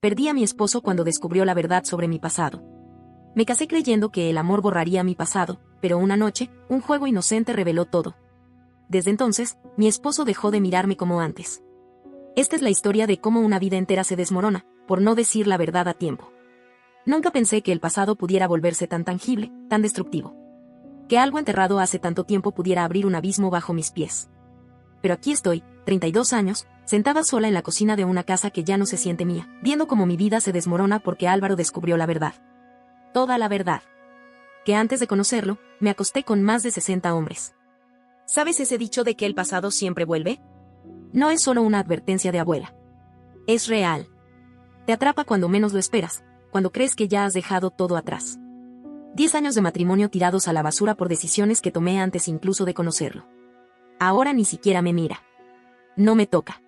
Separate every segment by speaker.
Speaker 1: Perdí a mi esposo cuando descubrió la verdad sobre mi pasado. Me casé creyendo que el amor borraría mi pasado, pero una noche, un juego inocente reveló todo. Desde entonces, mi esposo dejó de mirarme como antes. Esta es la historia de cómo una vida entera se desmorona, por no decir la verdad a tiempo. Nunca pensé que el pasado pudiera volverse tan tangible, tan destructivo. Que algo enterrado hace tanto tiempo pudiera abrir un abismo bajo mis pies. Pero aquí estoy, 32 años, sentada sola en la cocina de una casa que ya no se siente mía, viendo cómo mi vida se desmorona porque Álvaro descubrió la verdad. Toda la verdad. Que antes de conocerlo, me acosté con más de 60 hombres. ¿Sabes ese dicho de que el pasado siempre vuelve? No es solo una advertencia de abuela. Es real. Te atrapa cuando menos lo esperas, cuando crees que ya has dejado todo atrás. 10 años de matrimonio tirados a la basura por decisiones que tomé antes incluso de conocerlo. Ahora ni siquiera me mira. No me toca.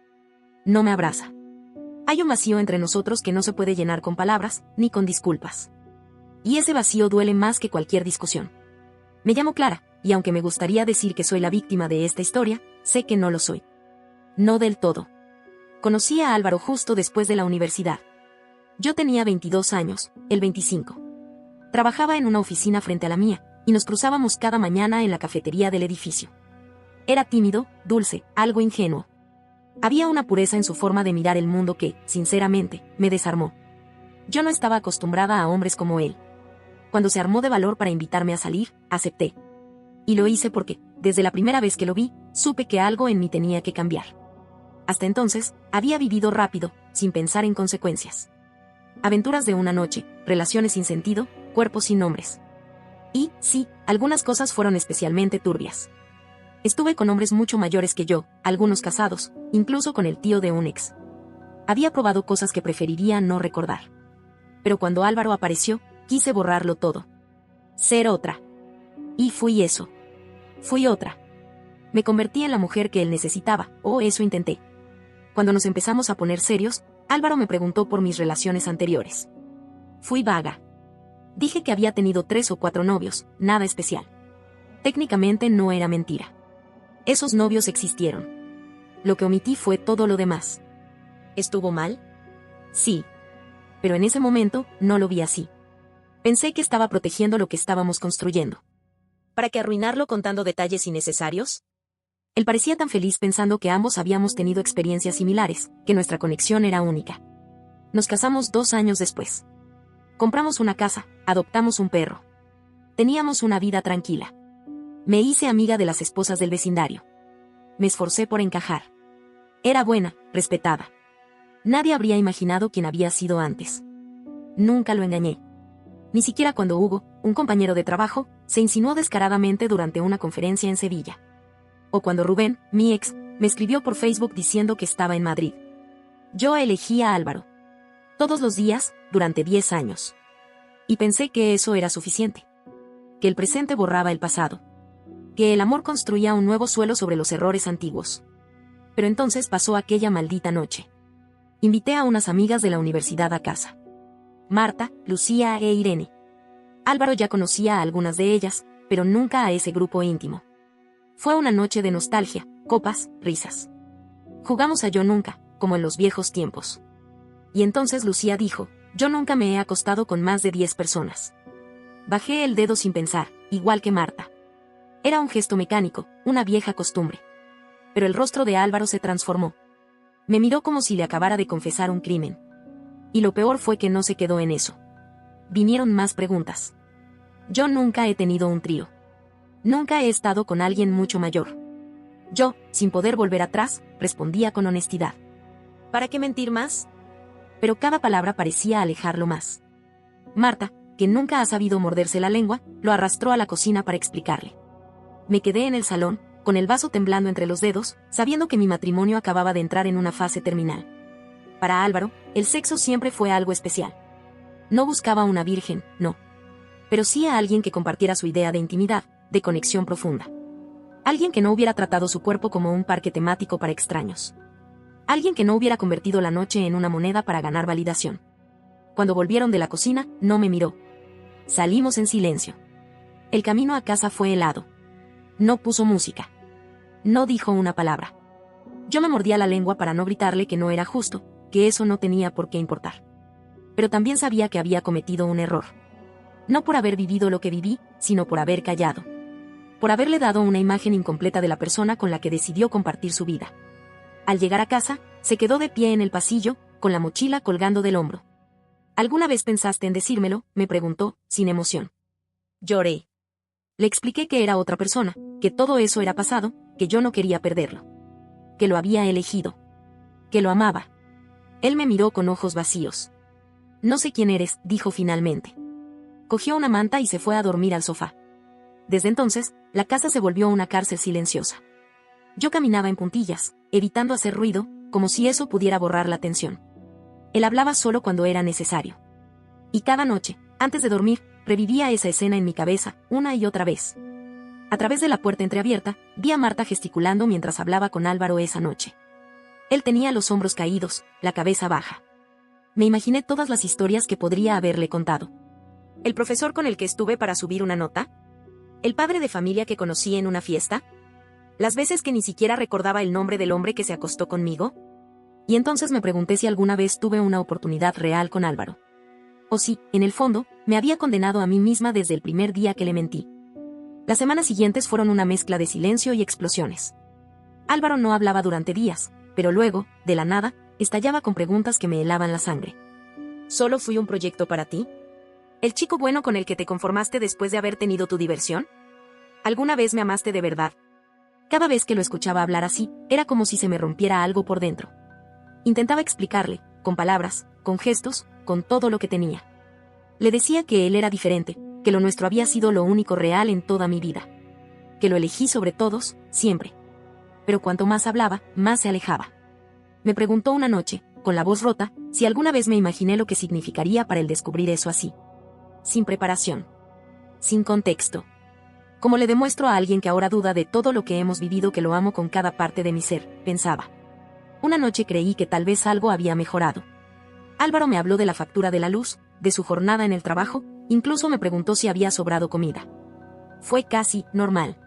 Speaker 1: No me abraza. Hay un vacío entre nosotros que no se puede llenar con palabras, ni con disculpas. Y ese vacío duele más que cualquier discusión. Me llamo Clara, y aunque me gustaría decir que soy la víctima de esta historia, sé que no lo soy. No del todo. Conocí a Álvaro justo después de la universidad. Yo tenía 22 años, él 25. Trabajaba en una oficina frente a la mía, y nos cruzábamos cada mañana en la cafetería del edificio. Era tímido, dulce, algo ingenuo. Había una pureza en su forma de mirar el mundo que, sinceramente, me desarmó. Yo no estaba acostumbrada a hombres como él. Cuando se armó de valor para invitarme a salir, acepté. Y lo hice porque, desde la primera vez que lo vi, supe que algo en mí tenía que cambiar. Hasta entonces, había vivido rápido, sin pensar en consecuencias. Aventuras de una noche, relaciones sin sentido, cuerpos sin nombres. Y, sí, algunas cosas fueron especialmente turbias. Estuve con hombres mucho mayores que yo, algunos casados, incluso con el tío de un ex. Había probado cosas que preferiría no recordar. Pero cuando Álvaro apareció, quise borrarlo todo. Ser otra. Y fui eso. Fui otra. Me convertí en la mujer que él necesitaba, o eso intenté. Cuando nos empezamos a poner serios, Álvaro me preguntó por mis relaciones anteriores. Fui vaga. Dije que había tenido 3 o 4 novios, nada especial. Técnicamente no era mentira. Esos novios existieron. Lo que omití fue todo lo demás. ¿Estuvo mal? Sí. Pero en ese momento, no lo vi así. Pensé que estaba protegiendo lo que estábamos construyendo. ¿Para qué arruinarlo contando detalles innecesarios? Él parecía tan feliz pensando que ambos habíamos tenido experiencias similares, que nuestra conexión era única. Nos casamos 2 años después. Compramos una casa, adoptamos un perro. Teníamos una vida tranquila. Me hice amiga de las esposas del vecindario. Me esforcé por encajar. Era buena, respetada. Nadie habría imaginado quién había sido antes. Nunca lo engañé. Ni siquiera cuando Hugo, un compañero de trabajo, se insinuó descaradamente durante una conferencia en Sevilla. O cuando Rubén, mi ex, me escribió por Facebook diciendo que estaba en Madrid. Yo elegí a Álvaro. Todos los días, durante 10 años. Y pensé que eso era suficiente. Que el presente borraba el pasado. Que el amor construía un nuevo suelo sobre los errores antiguos. Pero entonces pasó aquella maldita noche. Invité a unas amigas de la universidad a casa. Marta, Lucía e Irene. Álvaro ya conocía a algunas de ellas, pero nunca a ese grupo íntimo. Fue una noche de nostalgia, copas, risas. Jugamos a yo nunca, como en los viejos tiempos. Y entonces Lucía dijo, yo nunca me he acostado con más de 10 personas. Bajé el dedo sin pensar, igual que Marta. Era un gesto mecánico, una vieja costumbre. Pero el rostro de Álvaro se transformó. Me miró como si le acabara de confesar un crimen. Y lo peor fue que no se quedó en eso. Vinieron más preguntas. Yo nunca he tenido un trío. Nunca he estado con alguien mucho mayor. Yo, sin poder volver atrás, respondía con honestidad. ¿Para qué mentir más? Pero cada palabra parecía alejarlo más. Marta, que nunca ha sabido morderse la lengua, lo arrastró a la cocina para explicarle. Me quedé en el salón, con el vaso temblando entre los dedos, sabiendo que mi matrimonio acababa de entrar en una fase terminal. Para Álvaro, el sexo siempre fue algo especial. No buscaba una virgen, no. Pero sí a alguien que compartiera su idea de intimidad, de conexión profunda. Alguien que no hubiera tratado su cuerpo como un parque temático para extraños. Alguien que no hubiera convertido la noche en una moneda para ganar validación. Cuando volvieron de la cocina, no me miró. Salimos en silencio. El camino a casa fue helado. No puso música. No dijo una palabra. Yo me mordía la lengua para no gritarle que no era justo, que eso no tenía por qué importar. pero también sabía que había cometido un error. No por haber vivido lo que viví, sino por haber callado. Por haberle dado una imagen incompleta de la persona con la que decidió compartir su vida. Al llegar a casa, se quedó de pie en el pasillo, con la mochila colgando del hombro. ¿Alguna vez pensaste en decírmelo?, me preguntó, sin emoción. Lloré. Le expliqué que era otra persona, que todo eso era pasado, que yo no quería perderlo. Que lo había elegido. Que lo amaba. Él me miró con ojos vacíos. No sé quién eres, dijo finalmente. Cogió una manta y se fue a dormir al sofá. Desde entonces, la casa se volvió una cárcel silenciosa. Yo caminaba en puntillas, evitando hacer ruido, como si eso pudiera borrar la tensión. Él hablaba solo cuando era necesario. Y cada noche, antes de dormir, revivía esa escena en mi cabeza, una y otra vez. A través de la puerta entreabierta, vi a Marta gesticulando mientras hablaba con Álvaro esa noche. Él tenía los hombros caídos, la cabeza baja. Me imaginé todas las historias que podría haberle contado. ¿El profesor con el que estuve para subir una nota? ¿El padre de familia que conocí en una fiesta? ¿Las veces que ni siquiera recordaba el nombre del hombre que se acostó conmigo? Y entonces me pregunté si alguna vez tuve una oportunidad real con Álvaro. O si, en el fondo, me había condenado a mí misma desde el primer día que le mentí. Las semanas siguientes fueron una mezcla de silencio y explosiones. Álvaro no hablaba durante días, pero luego, de la nada, estallaba con preguntas que me helaban la sangre. ¿Solo fui un proyecto para ti? ¿El chico bueno con el que te conformaste después de haber tenido tu diversión? ¿Alguna vez me amaste de verdad? Cada vez que lo escuchaba hablar así, era como si se me rompiera algo por dentro. Intentaba explicarle, con palabras, con gestos, con todo lo que tenía. Le decía que él era diferente, que lo nuestro había sido lo único real en toda mi vida. Que lo elegí sobre todos, siempre. Pero cuanto más hablaba, más se alejaba. Me preguntó una noche, con la voz rota, si alguna vez me imaginé lo que significaría para él descubrir eso así. Sin preparación. Sin contexto. ¿Cómo le demuestro a alguien que ahora duda de todo lo que hemos vivido que lo amo con cada parte de mi ser?, pensaba. Una noche creí que tal vez algo había mejorado. Álvaro me habló de la factura de la luz, de su jornada en el trabajo, incluso me preguntó si había sobrado comida. Fue casi normal.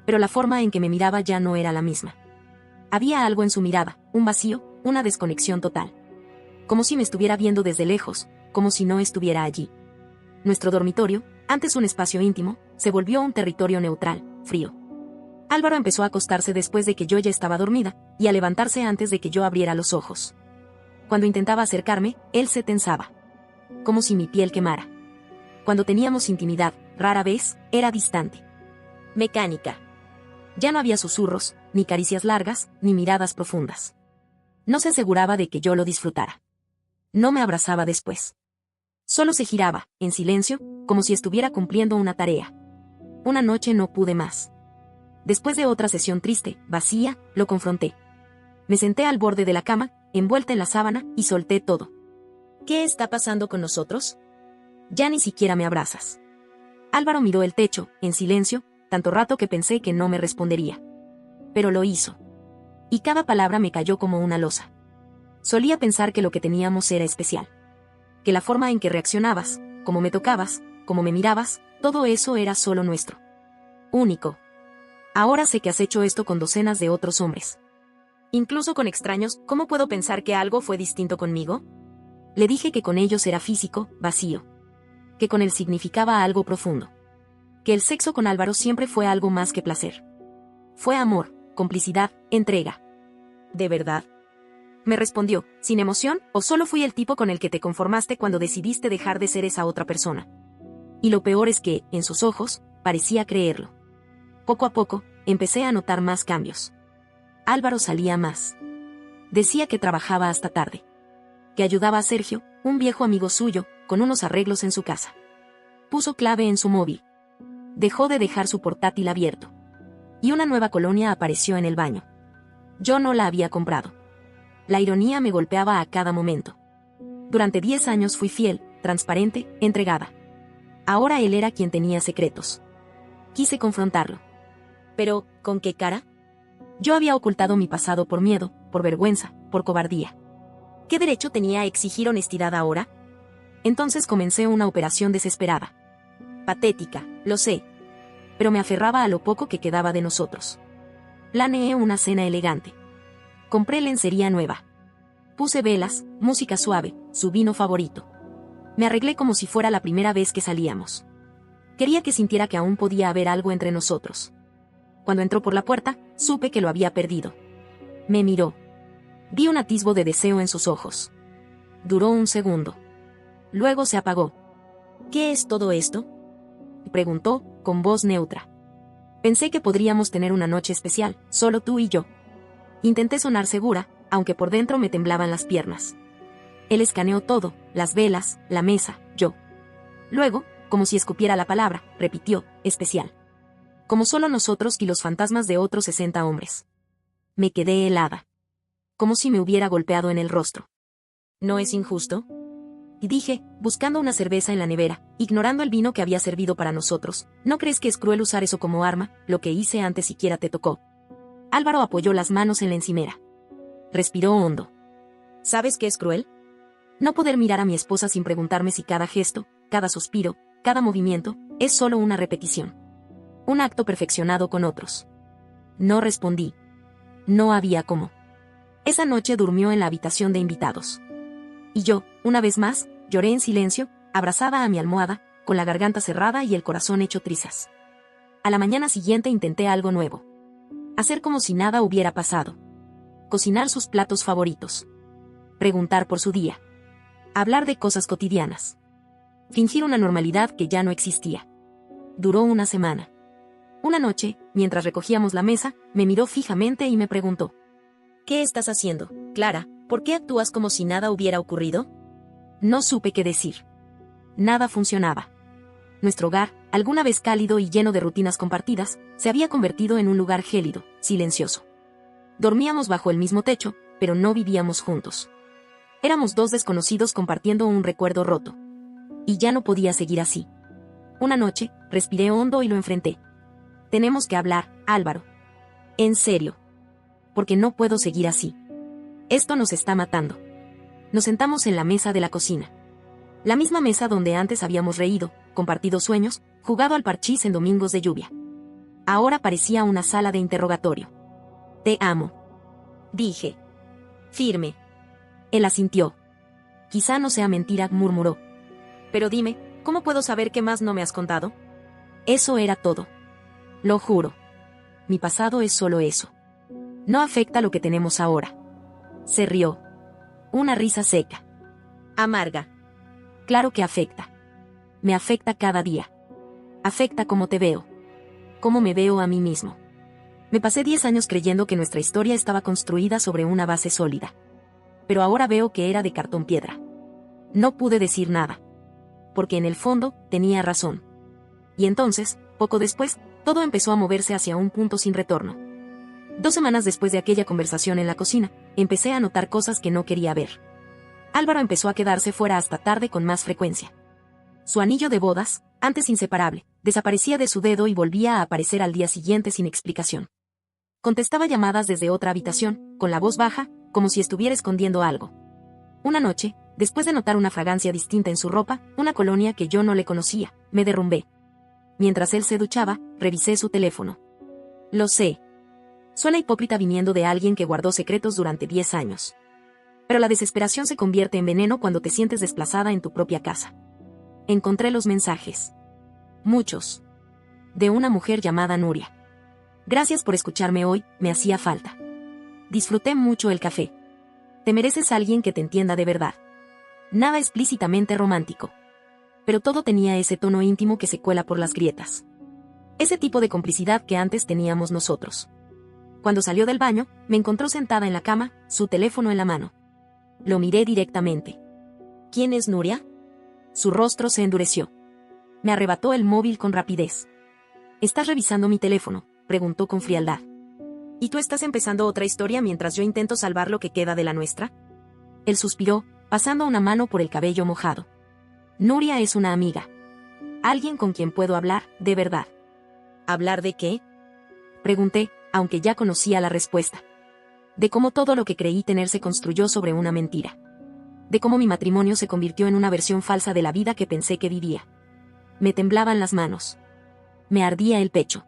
Speaker 1: Pero la forma en que me miraba ya no era la misma. Había algo en su mirada, un vacío, una desconexión total. Como si me estuviera viendo desde lejos, como si no estuviera allí. Nuestro dormitorio, antes un espacio íntimo, se volvió un territorio neutral, frío. Álvaro empezó a acostarse después de que yo ya estaba dormida, y a levantarse antes de que yo abriera los ojos. Cuando intentaba acercarme, él se tensaba. Como si mi piel quemara. Cuando teníamos intimidad, rara vez, era distante. Mecánica. Ya no había susurros, ni caricias largas, ni miradas profundas. No se aseguraba de que yo lo disfrutara. No me abrazaba después. Solo se giraba, en silencio, como si estuviera cumpliendo una tarea. Una noche no pude más. Después de otra sesión triste, vacía, lo confronté. Me senté al borde de la cama, envuelta en la sábana, y solté todo. ¿Qué está pasando con nosotros? Ya ni siquiera me abrazas. Álvaro miró el techo, en silencio, tanto rato que pensé que no me respondería. Pero lo hizo. Y cada palabra me cayó como una losa. Solía pensar que lo que teníamos era especial. Que la forma en que reaccionabas, cómo me tocabas, cómo me mirabas, todo eso era solo nuestro. Único. Ahora sé que has hecho esto con docenas de otros hombres. Incluso con extraños, ¿cómo puedo pensar que algo fue distinto conmigo? Le dije que con ellos era físico, vacío. Que con él significaba algo profundo. Que el sexo con Álvaro siempre fue algo más que placer. Fue amor, complicidad, entrega. ¿De verdad? Me respondió, sin emoción, ¿o solo fui el tipo con el que te conformaste cuando decidiste dejar de ser esa otra persona? Y lo peor es que, en sus ojos, parecía creerlo. Poco a poco, empecé a notar más cambios. Álvaro salía más. Decía que trabajaba hasta tarde. Que ayudaba a Sergio, un viejo amigo suyo, con unos arreglos en su casa. Puso clave en su móvil. Dejó de dejar su portátil abierto. Y una nueva colonia apareció en el baño. Yo no la había comprado. La ironía me golpeaba a cada momento. Durante 10 años fui fiel, transparente, entregada. Ahora él era quien tenía secretos. Quise confrontarlo. Pero, ¿con qué cara? Yo había ocultado mi pasado por miedo, por vergüenza, por cobardía. ¿Qué derecho tenía a exigir honestidad ahora? Entonces comencé una operación desesperada. Patética, lo sé. Pero me aferraba a lo poco que quedaba de nosotros. Planeé una cena elegante. Compré lencería nueva. Puse velas, música suave, su vino favorito. Me arreglé como si fuera la primera vez que salíamos. Quería que sintiera que aún podía haber algo entre nosotros. Cuando entró por la puerta, supe que lo había perdido. Me miró. Vi un atisbo de deseo en sus ojos. Duró un segundo. Luego se apagó. ¿Qué es todo esto?, preguntó, con voz neutra. Pensé que podríamos tener una noche especial, solo tú y yo. Intenté sonar segura, aunque por dentro me temblaban las piernas. Él escaneó todo, las velas, la mesa, yo. Luego, como si escupiera la palabra, repitió, especial. Como solo nosotros y los fantasmas de otros 60 hombres. Me quedé helada. Como si me hubiera golpeado en el rostro. ¿No es injusto?, y dije, buscando una cerveza en la nevera, ignorando el vino que había servido para nosotros. ¿No crees que es cruel usar eso como arma, lo que hice antes siquiera te tocó? Álvaro apoyó las manos en la encimera. Respiró hondo. ¿Sabes qué es cruel? No poder mirar a mi esposa sin preguntarme si cada gesto, cada suspiro, cada movimiento, es solo una repetición. Un acto perfeccionado con otros. No respondí. No había cómo. Esa noche durmió en la habitación de invitados. Y yo, una vez más, lloré en silencio, abrazada a mi almohada, con la garganta cerrada y el corazón hecho trizas. A la mañana siguiente intenté algo nuevo. Hacer como si nada hubiera pasado. Cocinar sus platos favoritos. Preguntar por su día. Hablar de cosas cotidianas. Fingir una normalidad que ya no existía. Duró una semana. Una noche, mientras recogíamos la mesa, me miró fijamente y me preguntó: ¿qué estás haciendo, Clara? ¿Por qué actúas como si nada hubiera ocurrido? No supe qué decir. Nada funcionaba. Nuestro hogar, alguna vez cálido y lleno de rutinas compartidas, se había convertido en un lugar gélido, silencioso. Dormíamos bajo el mismo techo, pero no vivíamos juntos. Éramos dos desconocidos compartiendo un recuerdo roto. Y ya no podía seguir así. Una noche, respiré hondo y lo enfrenté. Tenemos que hablar, Álvaro. En serio. Porque no puedo seguir así. Esto nos está matando. Nos sentamos en la mesa de la cocina. La misma mesa donde antes habíamos reído, compartido sueños, jugado al parchís en domingos de lluvia. Ahora parecía una sala de interrogatorio. Te amo. Dije. Firme. Él asintió. Quizá no sea mentira, murmuró. Pero dime, ¿cómo puedo saber qué más no me has contado? Eso era todo. Lo juro. Mi pasado es solo eso. No afecta lo que tenemos ahora. Se rió. Una risa seca. Amarga. Claro que afecta. Me afecta cada día. Afecta cómo te veo. Cómo me veo a mí mismo. Me pasé 10 años creyendo que nuestra historia estaba construida sobre una base sólida. Pero ahora veo que era de cartón piedra. No pude decir nada. Porque en el fondo, tenía razón. Y entonces, poco después, todo empezó a moverse hacia un punto sin retorno. 2 semanas después de aquella conversación en la cocina, empecé a notar cosas que no quería ver. Álvaro empezó a quedarse fuera hasta tarde con más frecuencia. Su anillo de bodas, antes inseparable, desaparecía de su dedo y volvía a aparecer al día siguiente sin explicación. Contestaba llamadas desde otra habitación, con la voz baja, como si estuviera escondiendo algo. Una noche, después de notar una fragancia distinta en su ropa, una colonia que yo no le conocía, me derrumbé. Mientras él se duchaba, revisé su teléfono. Lo sé. Suena hipócrita viniendo de alguien que guardó secretos durante 10 años. Pero la desesperación se convierte en veneno cuando te sientes desplazada en tu propia casa. Encontré los mensajes. Muchos. De una mujer llamada Nuria. Gracias por escucharme hoy, me hacía falta. Disfruté mucho el café. Te mereces a alguien que te entienda de verdad. Nada explícitamente romántico. Pero todo tenía ese tono íntimo que se cuela por las grietas. Ese tipo de complicidad que antes teníamos nosotros. Cuando salió del baño, me encontró sentada en la cama, su teléfono en la mano. Lo miré directamente. ¿Quién es Nuria? Su rostro se endureció. Me arrebató el móvil con rapidez. ¿Estás revisando mi teléfono?, preguntó con frialdad. ¿Y tú estás empezando otra historia mientras yo intento salvar lo que queda de la nuestra? Él suspiró, pasando una mano por el cabello mojado. Nuria es una amiga. Alguien con quien puedo hablar, de verdad. ¿Hablar de qué?, pregunté, aunque ya conocía la respuesta. De cómo todo lo que creí tener se construyó sobre una mentira. De cómo mi matrimonio se convirtió en una versión falsa de la vida que pensé que vivía. Me temblaban las manos. Me ardía el pecho.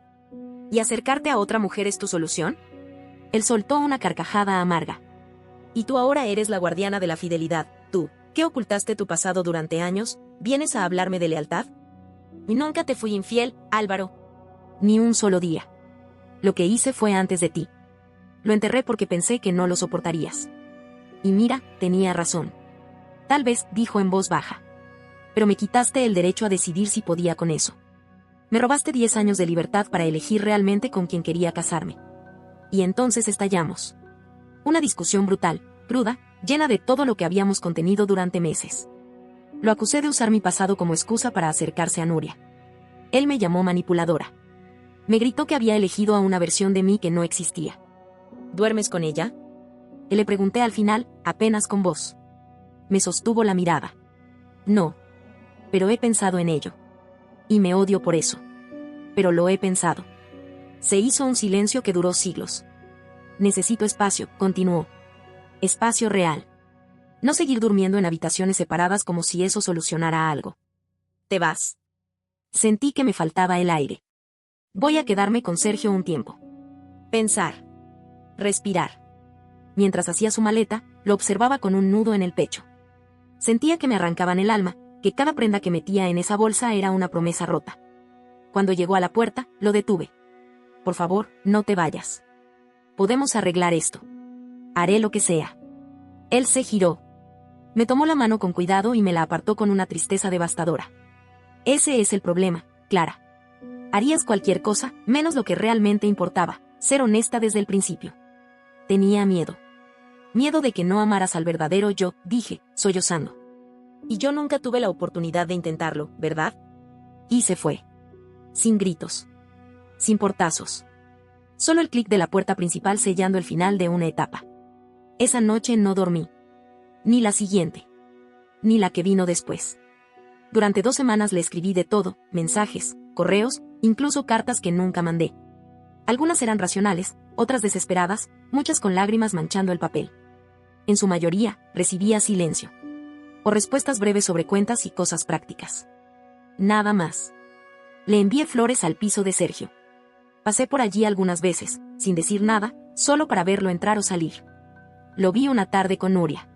Speaker 1: ¿Y acercarte a otra mujer es tu solución? Él soltó una carcajada amarga. Y tú ahora eres la guardiana de la fidelidad, tú. ¿Qué ocultaste tu pasado durante años? ¿Vienes a hablarme de lealtad? Y nunca te fui infiel, Álvaro. Ni un solo día. Lo que hice fue antes de ti. Lo enterré porque pensé que no lo soportarías. Y mira, tenía razón. Tal vez, dijo en voz baja. Pero me quitaste el derecho a decidir si podía con eso. Me robaste 10 años de libertad para elegir realmente con quién quería casarme. Y entonces estallamos. Una discusión brutal, cruda, llena de todo lo que habíamos contenido durante meses. Lo acusé de usar mi pasado como excusa para acercarse a Nuria. Él me llamó manipuladora. Me gritó que había elegido a una versión de mí que no existía. ¿Duermes con ella? Le pregunté al final, apenas con voz. Me sostuvo la mirada. No. Pero he pensado en ello. Y me odio por eso. Pero lo he pensado. Se hizo un silencio que duró siglos. Necesito espacio, continuó. Espacio real. No seguir durmiendo en habitaciones separadas como si eso solucionara algo. ¿Te vas? Sentí que me faltaba el aire. Voy a quedarme con Sergio un tiempo. Pensar. Respirar. Mientras hacía su maleta, lo observaba con un nudo en el pecho. Sentía que me arrancaban el alma, que cada prenda que metía en esa bolsa era una promesa rota. Cuando llegó a la puerta, lo detuve. Por favor, no te vayas. Podemos arreglar esto. Haré lo que sea. Él se giró. Me tomó la mano con cuidado y me la apartó con una tristeza devastadora. Ese es el problema, Clara. Harías cualquier cosa, menos lo que realmente importaba, ser honesta desde el principio. Tenía miedo. Miedo de que no amaras al verdadero yo, dije, sollozando. Y yo nunca tuve la oportunidad de intentarlo, ¿verdad? Y se fue. Sin gritos. Sin portazos. Solo el clic de la puerta principal sellando el final de una etapa. Esa noche no dormí. Ni la siguiente. Ni la que vino después. Durante 2 semanas le escribí de todo, mensajes, correos, incluso cartas que nunca mandé. Algunas eran racionales, otras desesperadas, muchas con lágrimas manchando el papel. En su mayoría, recibía silencio. O respuestas breves sobre cuentas y cosas prácticas. Nada más. Le envié flores al piso de Sergio. Pasé por allí algunas veces, sin decir nada, solo para verlo entrar o salir. Lo vi una tarde con Nuria.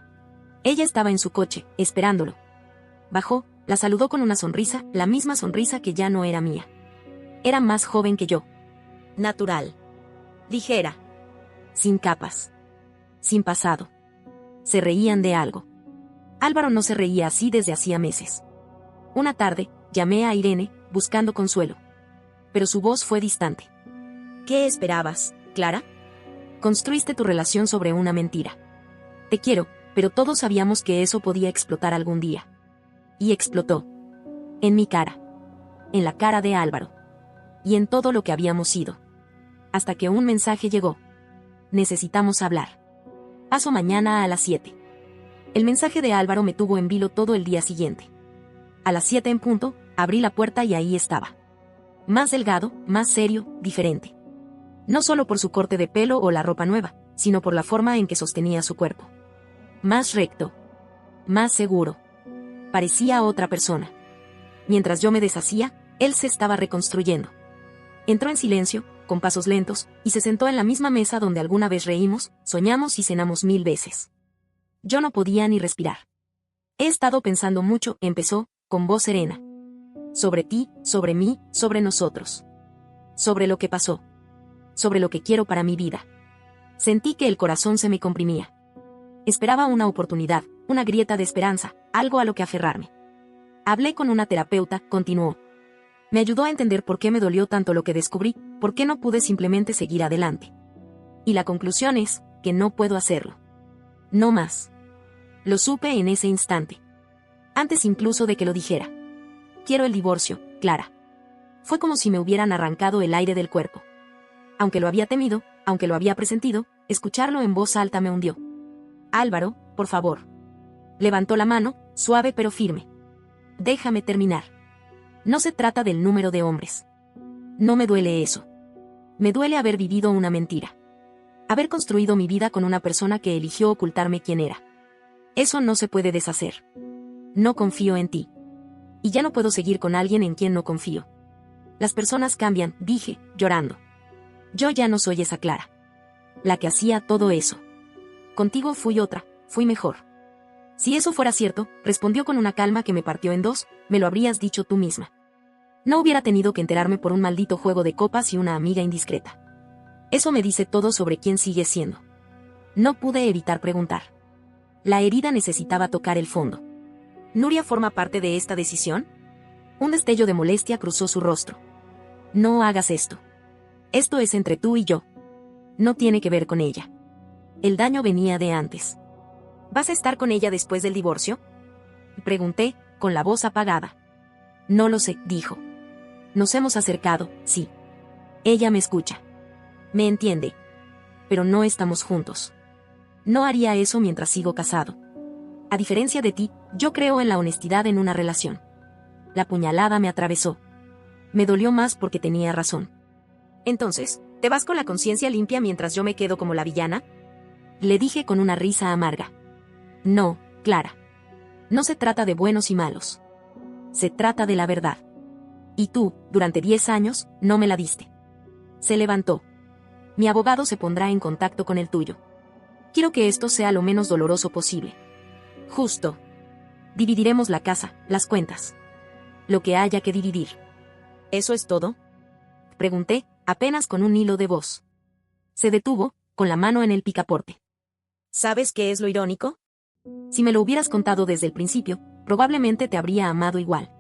Speaker 1: Ella estaba en su coche, esperándolo. Bajó, la saludó con una sonrisa, la misma sonrisa que ya no era mía. Era más joven que yo. Natural. Ligera. Sin capas. Sin pasado. Se reían de algo. Álvaro no se reía así desde hacía meses. Una tarde, llamé a Irene, buscando consuelo. Pero su voz fue distante. ¿Qué esperabas, Clara? Construiste tu relación sobre una mentira. Te quiero, pero todos sabíamos que eso podía explotar algún día. Y explotó. En mi cara. En la cara de Álvaro. Y en todo lo que habíamos sido. Hasta que un mensaje llegó. Necesitamos hablar. Paso mañana a las 7. El mensaje de Álvaro me tuvo en vilo todo el día siguiente. A las 7 en punto, abrí la puerta y ahí estaba. Más delgado, más serio, diferente. No solo por su corte de pelo o la ropa nueva, sino por la forma en que sostenía su cuerpo. Más recto. Más seguro. Parecía otra persona. Mientras yo me deshacía, él se estaba reconstruyendo. Entró en silencio, con pasos lentos, y se sentó en la misma mesa donde alguna vez reímos, soñamos y cenamos 1000 veces. Yo no podía ni respirar. He estado pensando mucho, empezó, con voz serena. Sobre ti, sobre mí, sobre nosotros. Sobre lo que pasó. Sobre lo que quiero para mi vida. Sentí que el corazón se me comprimía. Esperaba una oportunidad, una grieta de esperanza, algo a lo que aferrarme. Hablé con una terapeuta, continuó. Me ayudó a entender por qué me dolió tanto lo que descubrí, por qué no pude simplemente seguir adelante. Y la conclusión es, que no puedo hacerlo. No más. Lo supe en ese instante. Antes incluso de que lo dijera. Quiero el divorcio, Clara. Fue como si me hubieran arrancado el aire del cuerpo. Aunque lo había temido, aunque lo había presentido, escucharlo en voz alta me hundió. Álvaro, por favor. Levantó la mano, suave pero firme. Déjame terminar. No se trata del número de hombres. No me duele eso. Me duele haber vivido una mentira. Haber construido mi vida con una persona que eligió ocultarme quién era. Eso no se puede deshacer. No confío en ti. Y ya no puedo seguir con alguien en quien no confío. Las personas cambian, dije, llorando. Yo ya no soy esa Clara. La que hacía todo eso. Contigo fui otra, fui mejor. Si eso fuera cierto, respondió con una calma que me partió en dos, me lo habrías dicho tú misma. No hubiera tenido que enterarme por un maldito juego de copas y una amiga indiscreta. Eso me dice todo sobre quién sigue siendo. No pude evitar preguntar. La herida necesitaba tocar el fondo. ¿Nuria forma parte de esta decisión? Un destello de molestia cruzó su rostro. No hagas esto. Esto es entre tú y yo. No tiene que ver con ella. El daño venía de antes. ¿Vas a estar con ella después del divorcio? Pregunté, con la voz apagada. No lo sé, dijo. Nos hemos acercado, sí. Ella me escucha. Me entiende. Pero no estamos juntos. No haría eso mientras sigo casado. A diferencia de ti, yo creo en la honestidad en una relación. La puñalada me atravesó. Me dolió más porque tenía razón. Entonces, ¿te vas con la conciencia limpia mientras yo me quedo como la villana? Le dije con una risa amarga. No, Clara. No se trata de buenos y malos. Se trata de la verdad. Y tú, durante 10 años, no me la diste. Se levantó. Mi abogado se pondrá en contacto con el tuyo. Quiero que esto sea lo menos doloroso posible. Justo. Dividiremos la casa, las cuentas. Lo que haya que dividir. ¿Eso es todo? Pregunté, apenas con un hilo de voz. Se detuvo, con la mano en el picaporte. ¿Sabes qué es lo irónico? Si me lo hubieras contado desde el principio, probablemente te habría amado igual.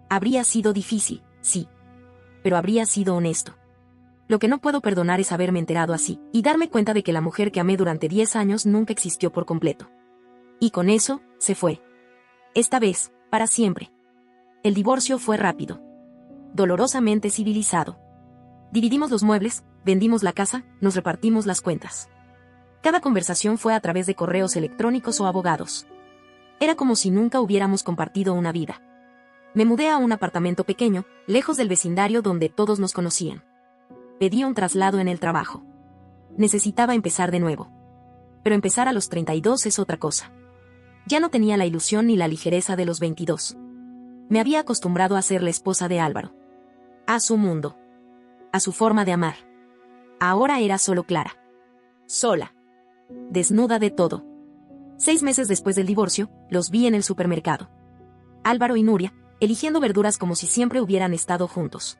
Speaker 1: Habría sido difícil, sí. Pero habría sido honesto. Lo que no puedo perdonar es haberme enterado así, y darme cuenta de que la mujer que amé durante 10 años nunca existió por completo. Y con eso, se fue. Esta vez, para siempre. El divorcio fue rápido. Dolorosamente civilizado. Dividimos los muebles, vendimos la casa, nos repartimos las cuentas. Cada conversación fue a través de correos electrónicos o abogados. Era como si nunca hubiéramos compartido una vida. Me mudé a un apartamento pequeño, lejos del vecindario donde todos nos conocían. Pedí un traslado en el trabajo. Necesitaba empezar de nuevo. Pero empezar a los 32 es otra cosa. Ya no tenía la ilusión ni la ligereza de los 22. Me había acostumbrado a ser la esposa de Álvaro. A su mundo. A su forma de amar. Ahora era solo Clara. Sola. Desnuda de todo. 6 meses después del divorcio, los vi en el supermercado. Álvaro y Nuria, eligiendo verduras como si siempre hubieran estado juntos.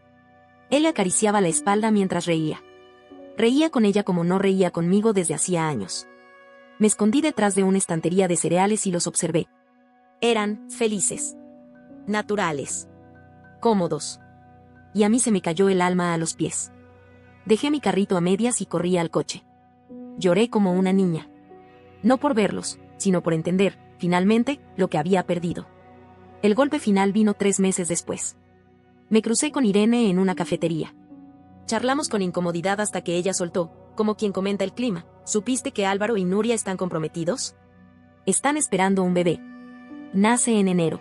Speaker 1: Él le acariciaba la espalda mientras reía. Reía con ella como no reía conmigo desde hacía años. Me escondí detrás de una estantería de cereales y los observé. Eran felices. Naturales. Cómodos. Y a mí se me cayó el alma a los pies. Dejé mi carrito a medias y corrí al coche. Lloré como una niña. No por verlos, sino por entender, finalmente, lo que había perdido. El golpe final vino 3 meses después. Me crucé con Irene en una cafetería. Charlamos con incomodidad hasta que ella soltó, como quien comenta el clima. ¿Supiste que Álvaro y Nuria están comprometidos? Están esperando un bebé. Nace en enero.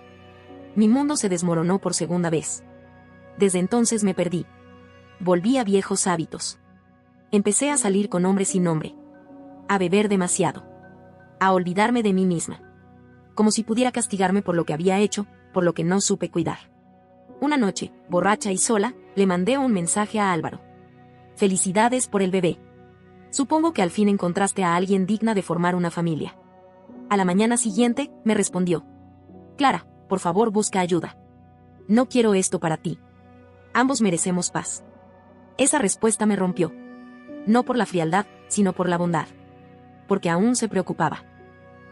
Speaker 1: Mi mundo se desmoronó por segunda vez. Desde entonces me perdí. Volví a viejos hábitos. Empecé a salir con hombres sin nombre. A beber demasiado. A olvidarme de mí misma. Como si pudiera castigarme por lo que había hecho, por lo que no supe cuidar. Una noche, borracha y sola, le mandé un mensaje a Álvaro. Felicidades por el bebé. Supongo que al fin encontraste a alguien digna de formar una familia. A la mañana siguiente, me respondió. Clara, por favor busca ayuda. No quiero esto para ti. Ambos merecemos paz. Esa respuesta me rompió. No por la frialdad, sino por la bondad. Porque aún se preocupaba.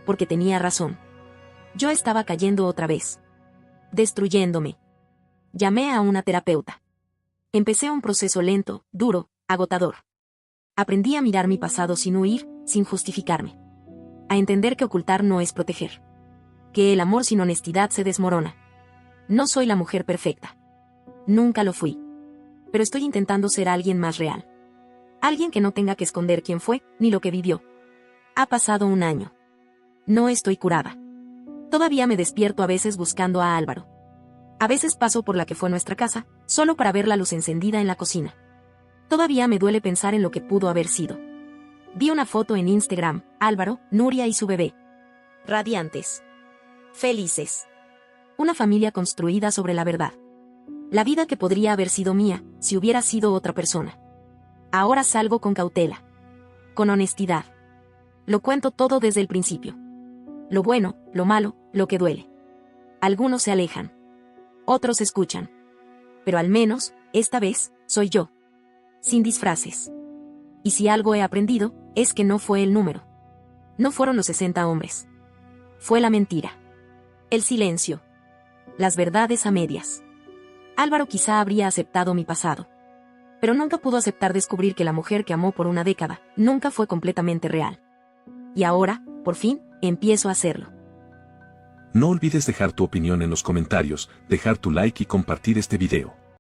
Speaker 1: Porque tenía razón. Yo estaba cayendo otra vez. Destruyéndome. Llamé a una terapeuta. Empecé un proceso lento, duro, agotador. Aprendí a mirar mi pasado sin huir, sin justificarme. A entender que ocultar no es proteger. Que el amor sin honestidad se desmorona. No soy la mujer perfecta. Nunca lo fui. Pero estoy intentando ser alguien más real. Alguien que no tenga que esconder quién fue, ni lo que vivió. Ha pasado un año. No estoy curada. Todavía me despierto a veces buscando a Álvaro. A veces paso por la que fue nuestra casa, solo para ver la luz encendida en la cocina. Todavía me duele pensar en lo que pudo haber sido. Vi una foto en Instagram, Álvaro, Nuria y su bebé. Radiantes. Felices. Una familia construida sobre la verdad. La vida que podría haber sido mía, si hubiera sido otra persona. Ahora salgo con cautela. Con honestidad. Lo cuento todo desde el principio. lo bueno, lo malo, lo que duele. Algunos se alejan. Otros escuchan. Pero al menos, esta vez, soy yo. Sin disfraces. Y si algo he aprendido, es que no fue el número. No fueron los 60 hombres. Fue la mentira. El silencio. Las verdades a medias. Álvaro quizá habría aceptado mi pasado. Pero nunca pudo aceptar descubrir que la mujer que amó por una década, nunca fue completamente real. Y ahora, por fin, empiezo a hacerlo.
Speaker 2: No olvides dejar tu opinión en los comentarios, dejar tu like y compartir este video.